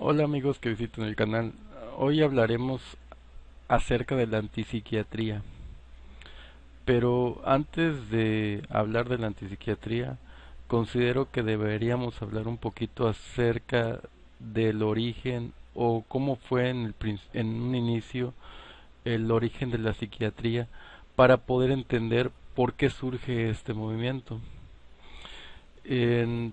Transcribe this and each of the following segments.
Hola amigos que visitan el canal. Hoy hablaremos acerca de la antipsiquiatría. Pero antes de hablar de la antipsiquiatría, considero que deberíamos hablar un poquito acerca del origen o cómo fue en un inicio el origen de la psiquiatría para poder entender por qué surge este movimiento. En-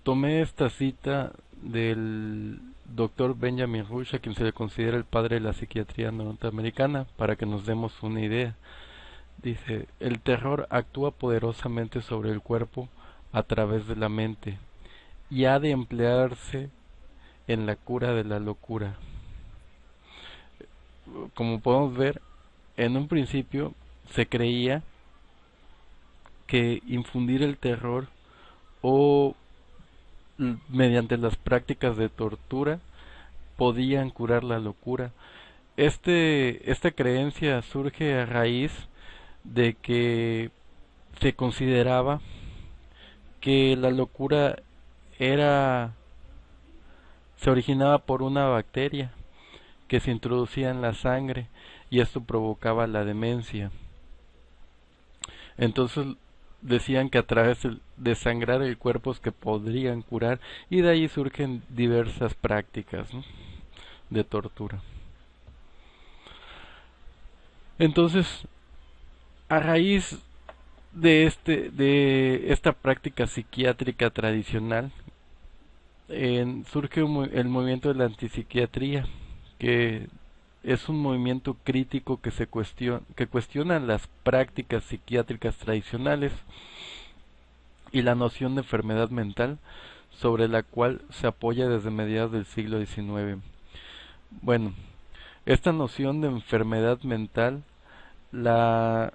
Tomé esta cita del doctor Benjamin Rush, a quien se le considera el padre de la psiquiatría norteamericana, para que nos demos una idea. Dice, el terror actúa poderosamente sobre el cuerpo a través de la mente y ha de emplearse en la cura de la locura. Como podemos ver, en un principio se creía que infundir el terror o mediante las prácticas de tortura podían curar la locura. Esta creencia surge a raíz de que se consideraba que la locura era se originaba por una bacteria que se introducía en la sangre y esto provocaba la demencia. Entonces decían que a través de sangrar el cuerpo es que podrían curar y de ahí surgen diversas prácticas, ¿no?, de tortura. Entonces, a raíz de esta práctica psiquiátrica tradicional, surge el movimiento de la antipsiquiatría, que es un movimiento crítico que cuestiona las prácticas psiquiátricas tradicionales y la noción de enfermedad mental sobre la cual se apoya desde mediados del siglo XIX. Bueno, esta noción de enfermedad mental la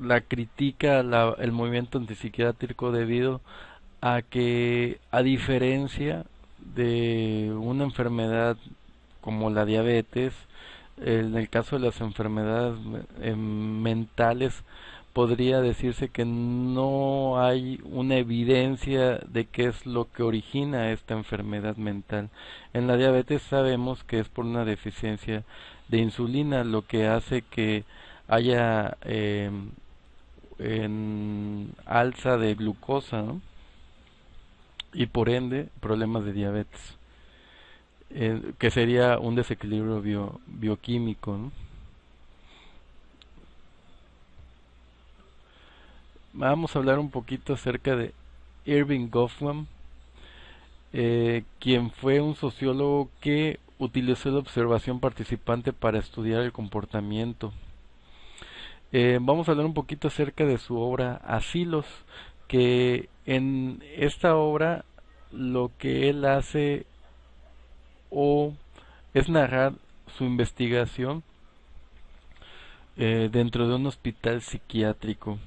la critica el movimiento antipsiquiátrico debido a que, a diferencia de una enfermedad como la diabetes, en el caso de las enfermedades mentales, podría decirse que no hay una evidencia de qué es lo que origina esta enfermedad mental. En la diabetes sabemos que es por una deficiencia de insulina, lo que hace que haya en alza de glucosa, ¿no?, y por ende problemas de diabetes, que sería un desequilibrio bioquímico, ¿no? Vamos a hablar un poquito acerca de Irving Goffman, quien fue un sociólogo que utilizó la observación participante para estudiar el comportamiento. Vamos a hablar un poquito acerca de su obra Asilos, que en esta obra lo que él hace o es narrar su investigación dentro de un hospital psiquiátrico.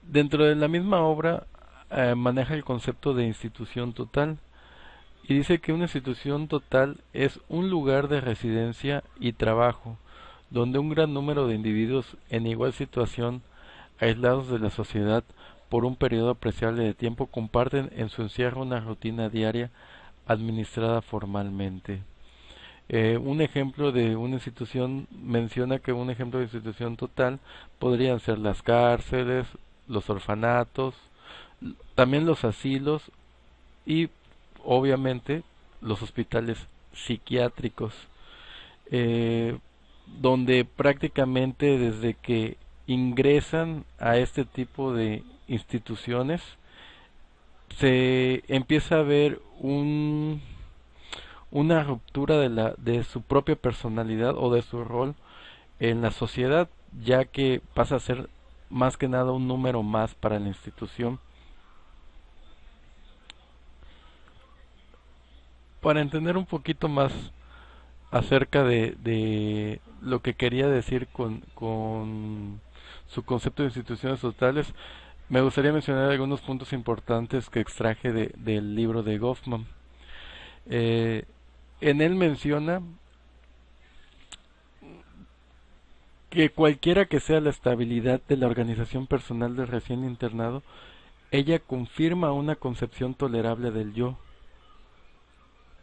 Dentro de la misma obra maneja el concepto de institución total y dice que una institución total es un lugar de residencia y trabajo donde un gran número de individuos en igual situación, aislados de la sociedad por un periodo apreciable de tiempo, comparten en su encierro una rutina diaria administrada formalmente. Un ejemplo de una institución menciona que un ejemplo de institución total podrían ser las cárceles, los orfanatos, también los asilos y obviamente los hospitales psiquiátricos, eh, donde prácticamente desde que ingresan a este tipo de instituciones se empieza a ver una ruptura de su propia personalidad o de su rol en la sociedad, ya que pasa a ser más que nada un número más para la institución. Para entender un poquito más acerca de lo que quería decir con su concepto de instituciones totales, me gustaría mencionar algunos puntos importantes que extraje del libro de Goffman. Eh, en él menciona que cualquiera que sea la estabilidad de la organización personal del recién internado, ella confirma una concepción tolerable del yo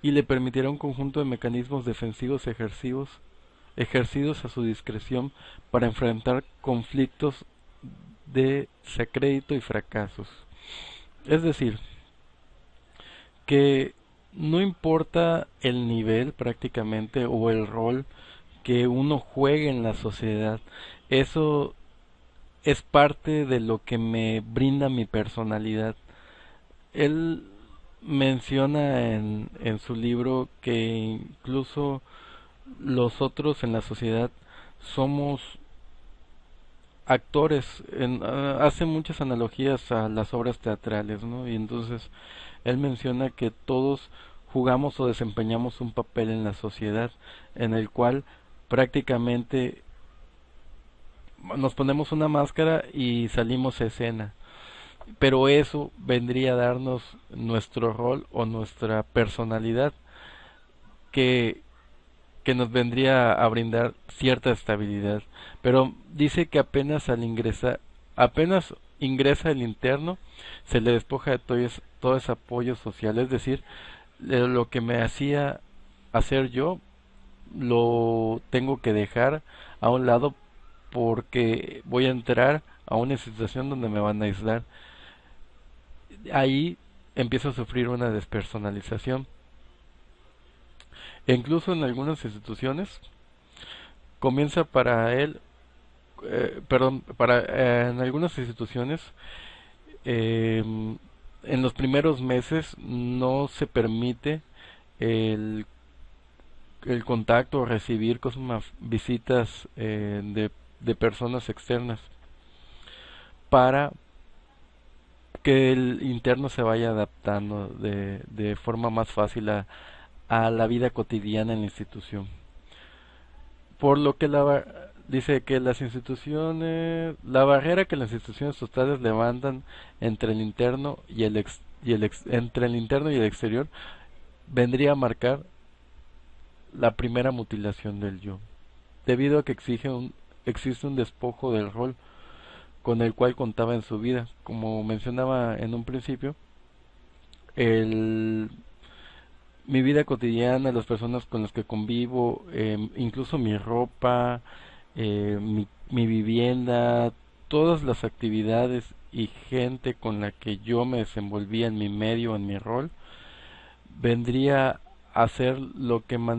y le permitirá un conjunto de mecanismos defensivos ejercidos a su discreción para enfrentar conflictos de desacrédito y fracasos. Es decir, que no importa el nivel prácticamente o el rol que uno juegue en la sociedad, eso es parte de lo que me brinda mi personalidad. Él menciona en su libro que incluso los otros en la sociedad somos actores, hace muchas analogías a las obras teatrales, ¿no? Y entonces él menciona que todos jugamos o desempeñamos un papel en la sociedad en el cual prácticamente nos ponemos una máscara y salimos a escena, pero eso vendría a darnos nuestro rol o nuestra personalidad que nos vendría a brindar cierta estabilidad. Pero dice que apenas ingresa el interno, se le despoja de todo ese apoyo social, es decir, de lo que me hacía hacer yo, lo tengo que dejar a un lado porque voy a entrar a una situación donde me van a aislar. Ahí empiezo a sufrir una despersonalización. E incluso en algunas instituciones comienza para él, en algunas instituciones, eh, en los primeros meses no se permite el, el contacto o recibir visitas de personas externas para que el interno se vaya adaptando de forma más fácil a la vida cotidiana en la institución. Por lo que dice que la barrera que las instituciones totales levantan entre el interno y entre el interno y el exterior vendría a marcar la primera mutilación del yo, debido a que existe un despojo del rol con el cual contaba en su vida. Como mencionaba en un principio, el mi vida cotidiana, las personas con las que convivo, incluso mi ropa, mi vivienda, todas las actividades y gente con la que yo me desenvolvía en mi medio, en mi rol, vendría a ser lo que me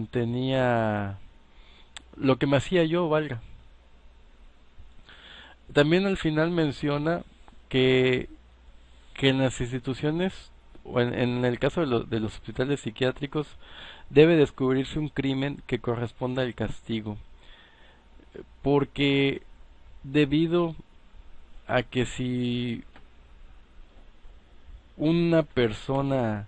hacía yo, valga. También al final menciona que, que en las instituciones, o en el caso de los hospitales psiquiátricos, debe descubrirse un crimen que corresponda al castigo, porque debido a que si una persona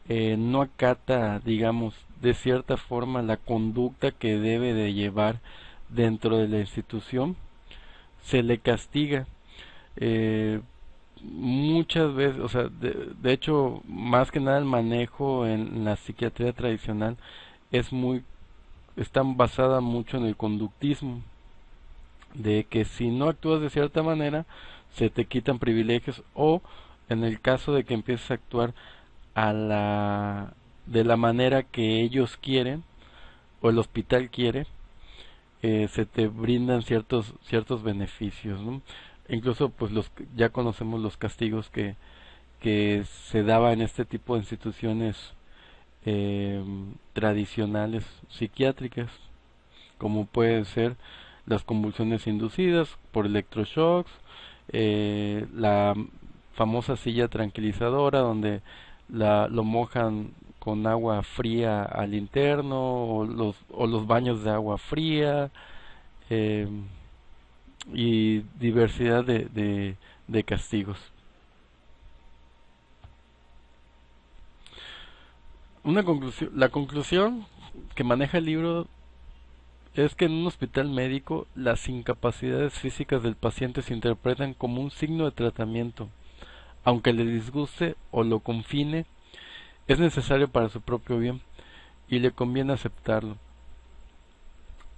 no acata, digamos, de cierta forma la conducta que debe de llevar dentro de la institución, se le castiga. Eh, Muchas veces, o sea, de hecho, más que nada el manejo en la psiquiatría tradicional es muy, está basada mucho en el conductismo, de que si no actúas de cierta manera, se te quitan privilegios o en el caso de que empieces a actuar de la manera que ellos quieren o el hospital quiere, se te brindan ciertos beneficios, ¿no? Incluso pues ya conocemos los castigos que se daba en este tipo de instituciones eh, tradicionales psiquiátricas, como pueden ser las convulsiones inducidas por electroshocks, la famosa silla tranquilizadora donde lo mojan con agua fría al interno o los baños de agua fría, eh, y diversidad de castigos. La conclusión que maneja el libro es que en un hospital médico las incapacidades físicas del paciente se interpretan como un signo de tratamiento. Aunque le disguste o lo confine, es necesario para su propio bien y le conviene aceptarlo.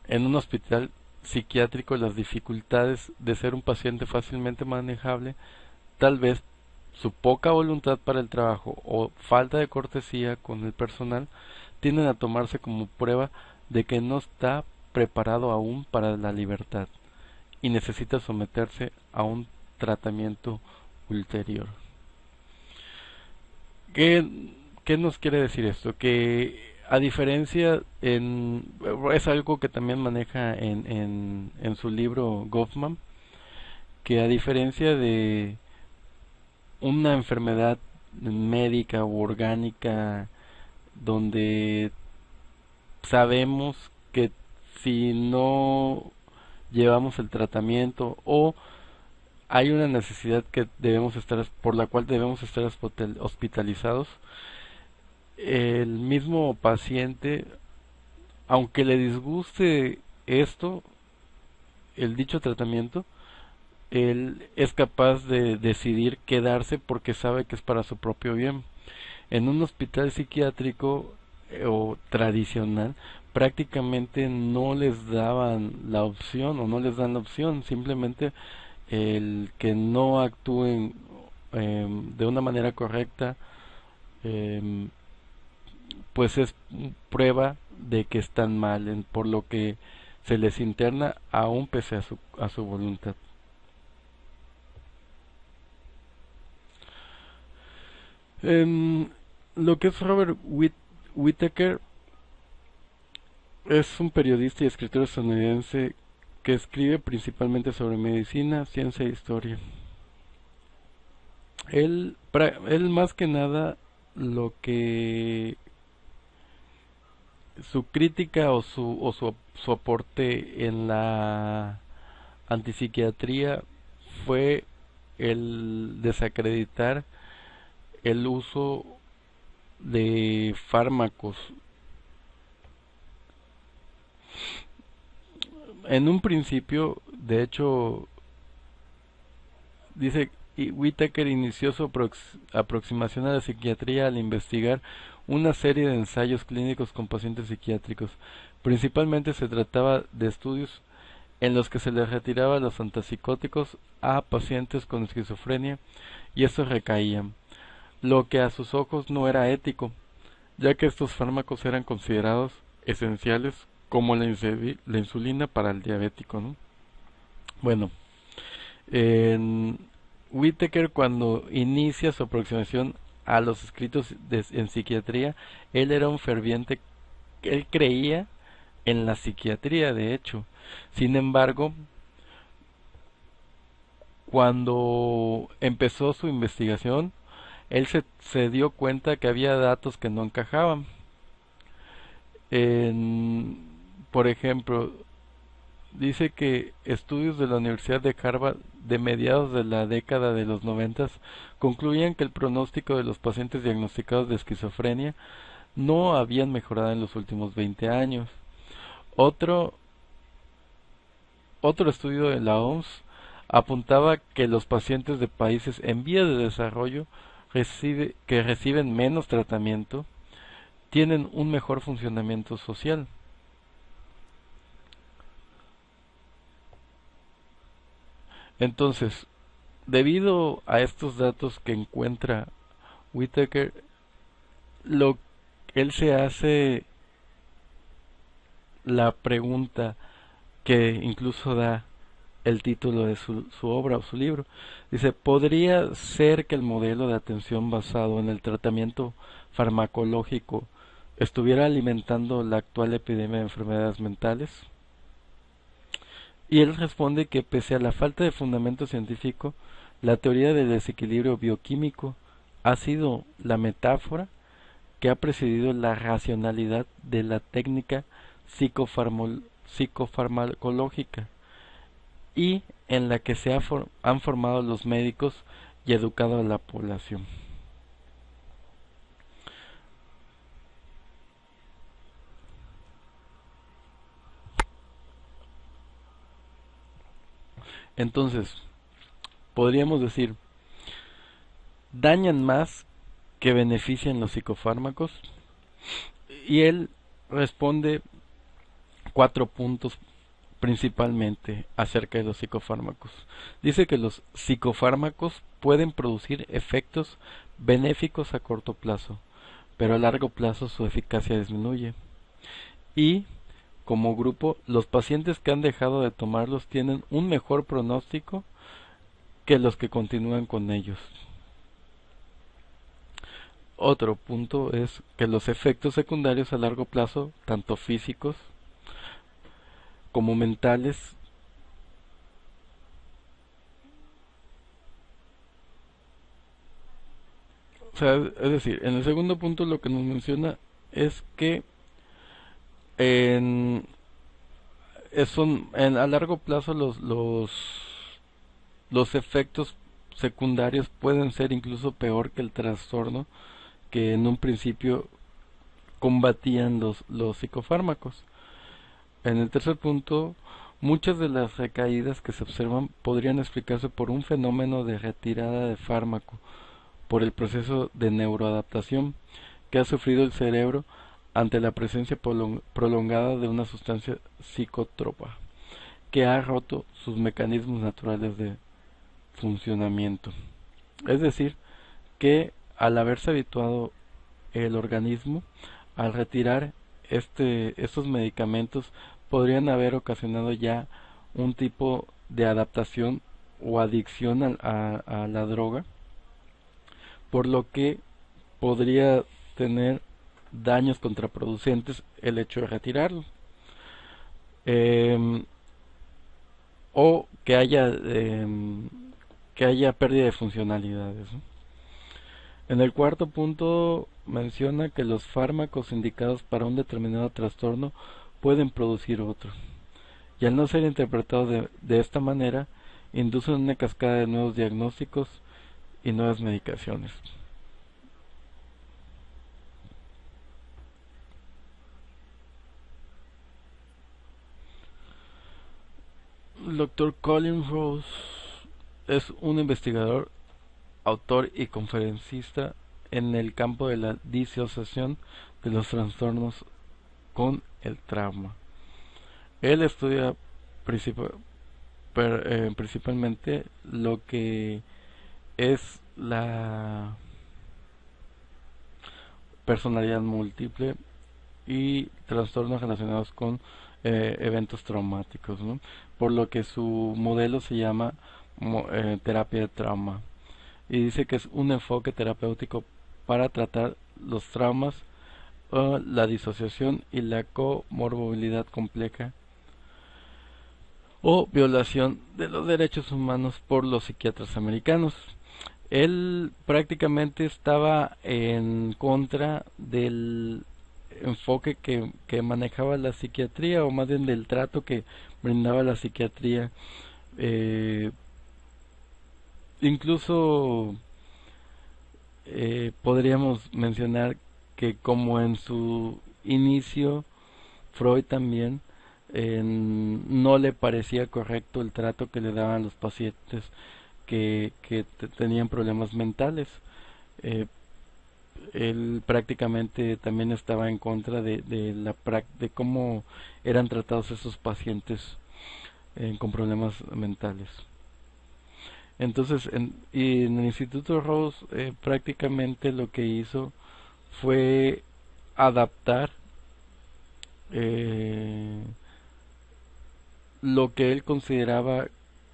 En un hospital psiquiátrico las dificultades de ser un paciente fácilmente manejable tal vez su poca voluntad para el trabajo o falta de cortesía con el personal tienden a tomarse como prueba de que no está preparado aún para la libertad y necesita someterse a un tratamiento ulterior. ¿Qué, qué nos quiere decir esto? Que a diferencia es algo que también maneja en su libro Goffman, que a diferencia de una enfermedad médica u orgánica donde sabemos que si no llevamos el tratamiento o hay una necesidad que debemos estar por la cual debemos estar hospitalizados, el mismo paciente, aunque le disguste esto, el dicho tratamiento, él es capaz de decidir quedarse porque sabe que es para su propio bien. En un hospital psiquiátrico o tradicional prácticamente no les daban la opción o no les dan la opción, simplemente el que no actúen de una manera correcta em, pues es prueba de que están mal, por lo que se les interna aún pese a su voluntad. Em, lo que es Robert Whittaker es un periodista y escritor estadounidense que escribe principalmente sobre medicina, ciencia e historia. Él más que nada lo que su crítica su aporte en la antipsiquiatría fue el desacreditar el uso de fármacos. En un principio, de hecho, dice Whittaker inició su aproximación a la psiquiatría al investigar una serie de ensayos clínicos con pacientes psiquiátricos. Principalmente se trataba de estudios en los que se les retiraba los antipsicóticos a pacientes con esquizofrenia y estos recaían, lo que a sus ojos no era ético, ya que estos fármacos eran considerados esenciales como la insulina para el diabético, ¿no? Bueno, en Whittaker cuando inicia su aproximación a los escritos en psiquiatría, él era un ferviente, él creía en la psiquiatría, de hecho. Sin embargo, cuando empezó su investigación, él se dio cuenta que había datos que no encajaban. En, por ejemplo, dice que estudios de la Universidad de Harvard de mediados de la década de los 90 concluían que el pronóstico de los pacientes diagnosticados de esquizofrenia no habían mejorado en los últimos 20 años. Otro, otro estudio de la OMS apuntaba que los pacientes de países en vías de desarrollo que reciben menos tratamiento tienen un mejor funcionamiento social. Entonces, debido a estos datos que encuentra Whittaker, lo él se hace la pregunta que incluso da el título de su obra o su libro. Dice, ¿podría ser que el modelo de atención basado en el tratamiento farmacológico estuviera alimentando la actual epidemia de enfermedades mentales? Y él responde que pese a la falta de fundamento científico, la teoría del desequilibrio bioquímico ha sido la metáfora que ha precedido la racionalidad de la técnica psicofarmacológica y en la que han formado los médicos y educado a la población. Entonces, podríamos decir, dañan más que benefician los psicofármacos. Y él responde 4 puntos principalmente acerca de los psicofármacos. Dice que los psicofármacos pueden producir efectos benéficos a corto plazo, pero a largo plazo su eficacia disminuye. Y, como grupo, los pacientes que han dejado de tomarlos tienen un mejor pronóstico que los que continúan con ellos. Otro punto es que los efectos secundarios a largo plazo, tanto físicos como mentales, o sea, es decir, en el segundo punto lo que nos menciona es que en, a largo plazo los efectos secundarios pueden ser incluso peor que el trastorno que en un principio combatían los psicofármacos. En el tercer punto, muchas de las recaídas que se observan podrían explicarse por un fenómeno de retirada de fármaco, por el proceso de neuroadaptación que ha sufrido el cerebro ante la presencia prolongada de una sustancia psicótropa que ha roto sus mecanismos naturales de funcionamiento. Es decir, que al haberse habituado el organismo, al retirar estos medicamentos, podrían haber ocasionado ya un tipo de adaptación o adicción a la droga, por lo que podría tener daños contraproducentes el hecho de retirarlo. Em, o que haya pérdida de funcionalidades, ¿no? En el cuarto punto menciona que los fármacos indicados para un determinado trastorno pueden producir otro, y al no ser interpretados de esta manera, inducen una cascada de nuevos diagnósticos y nuevas medicaciones. El doctor Colin Rose es un investigador, autor y conferencista en el campo de la disociación de los trastornos con el trauma. Él estudia principalmente lo que es la personalidad múltiple y trastornos relacionados con eventos traumáticos, ¿no? Por lo que su modelo se llama terapia de trauma, y dice que es un enfoque terapéutico para tratar los traumas, la disociación y la comorbilidad compleja o violación de los derechos humanos por los psiquiatras americanos. Él prácticamente estaba en contra del enfoque que manejaba la psiquiatría, o más bien del trato que brindaba la psiquiatría. Eh, incluso podríamos mencionar que, como en su inicio, Freud también no le parecía correcto el trato que le daban los pacientes que tenían problemas mentales. Eh, Él prácticamente también estaba en contra de cómo eran tratados esos pacientes con problemas mentales. Entonces, y en el Instituto Rose prácticamente lo que hizo fue adaptar eh, lo que él consideraba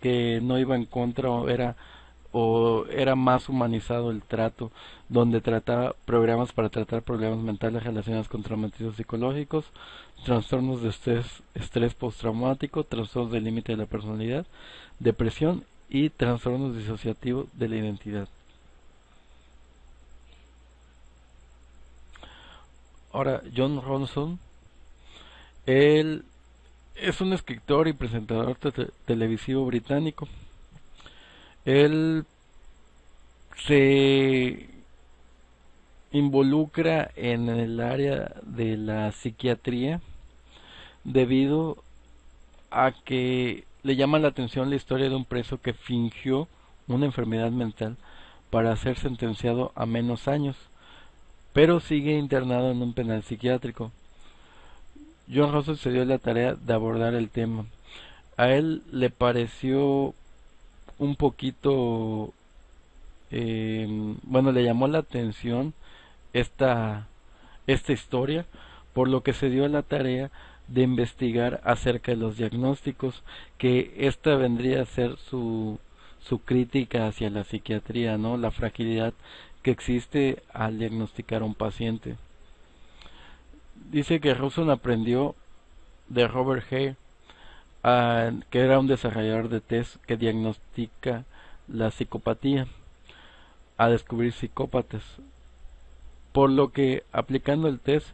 que no iba en contra, o era más humanizado el trato, donde trataba programas para tratar problemas mentales relacionados con traumatismos psicológicos, trastornos de estrés postraumático, trastornos del límite de la personalidad, depresión y trastornos disociativos de la identidad. Ahora, John Ronson, él es un escritor y presentador televisivo británico. Él se involucra en el área de la psiquiatría debido a que le llama la atención la historia de un preso que fingió una enfermedad mental para ser sentenciado a menos años, pero sigue internado en un penal psiquiátrico. John Russell se dio la tarea de abordar el tema, a él le pareció un poquito, bueno, le llamó la atención esta, esta historia, por lo que se dio a la tarea de investigar acerca de los diagnósticos, que esta vendría a ser su crítica hacia la psiquiatría, ¿no? La fragilidad que existe al diagnosticar a un paciente. Dice que Rawson aprendió de Robert Hare, que era un desarrollador de test que diagnostica la psicopatía, a descubrir psicópatas, por lo que aplicando el test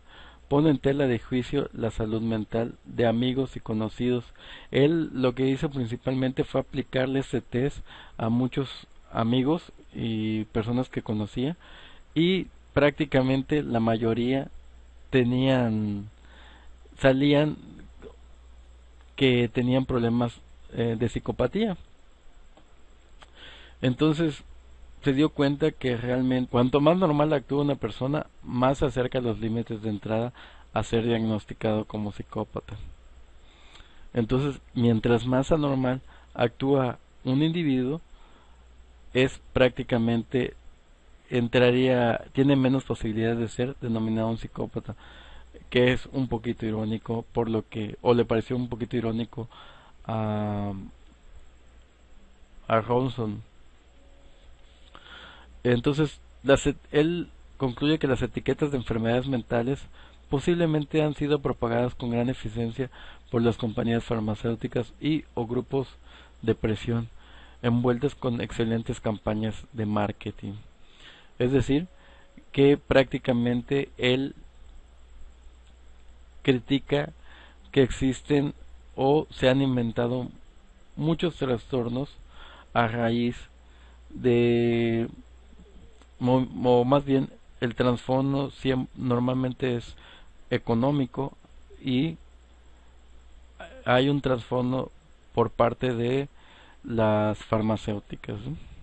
pone en tela de juicio la salud mental de amigos y conocidos. Él lo que hizo principalmente fue aplicarle ese test a muchos amigos y personas que conocía, y prácticamente la mayoría tenían, salían que tenían problemas de psicopatía. Entonces se dio cuenta que realmente cuanto más normal actúa una persona, más se acerca a los límites de entrada a ser diagnosticado como psicópata. Entonces, mientras más anormal actúa un individuo, es prácticamente tiene menos posibilidades de ser denominado un psicópata, que es un poquito irónico, por lo que, o le pareció un poquito irónico a, a Ronson. Entonces, él concluye que las etiquetas de enfermedades mentales posiblemente han sido propagadas con gran eficiencia por las compañías farmacéuticas y o grupos de presión, envueltas con excelentes campañas de marketing. Es decir, que prácticamente él critica que existen o se han inventado muchos trastornos a raíz de, o más bien el trasfondo normalmente es económico, y hay un trasfondo por parte de las farmacéuticas, ¿no?